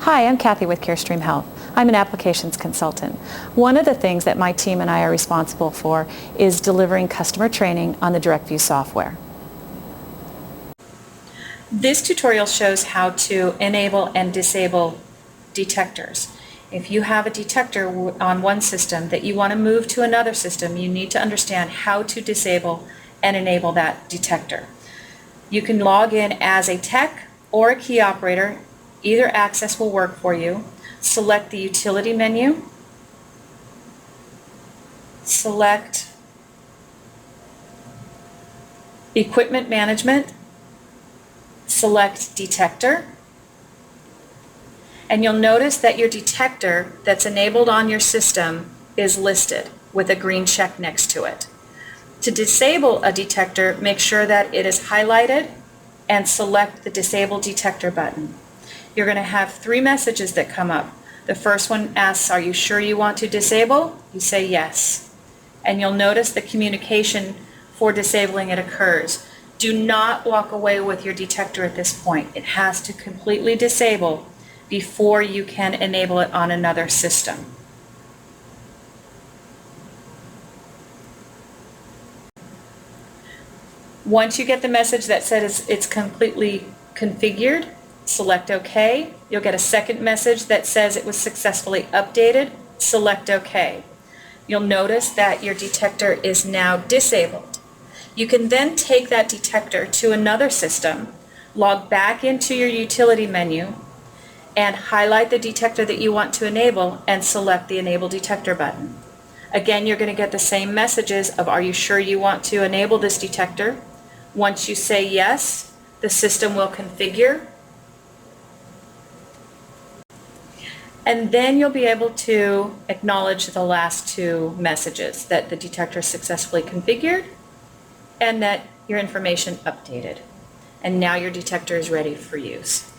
Hi, I'm Kathy with Carestream Health. I'm an applications consultant. One of the things that my team and I are responsible for is delivering customer training on the DirectView software. This tutorial shows how to enable and disable detectors. If you have a detector on one system that you want to move to another system, you need to understand how to disable and enable that detector. You can log in as a tech or a key operator. Either access will work for you. Select the utility menu. Select equipment management. Select detector. And you'll notice that your detector that's enabled on your system is listed with a green check next to it. To disable a detector, make sure that it is highlighted and select the Disable Detector button. You're going to have three messages that come up. The first one asks, are you sure you want to disable? You say yes. And you'll notice the communication for disabling it occurs. Do not walk away with your detector at this point. It has to completely disable before you can enable it on another system. Once you get the message that says it's completely configured, select OK. You'll get a second message that says it was successfully updated. Select OK. You'll notice that your detector is now disabled. You can then take that detector to another system, log back into your utility menu, and highlight the detector that you want to enable and select the Enable Detector button. Again, you're going to get the same messages of, are you sure you want to enable this detector? Once you say yes, the system will configure, and then you'll be able to acknowledge the last two messages, that the detector is successfully configured and that your information updated. And now your detector is ready for use.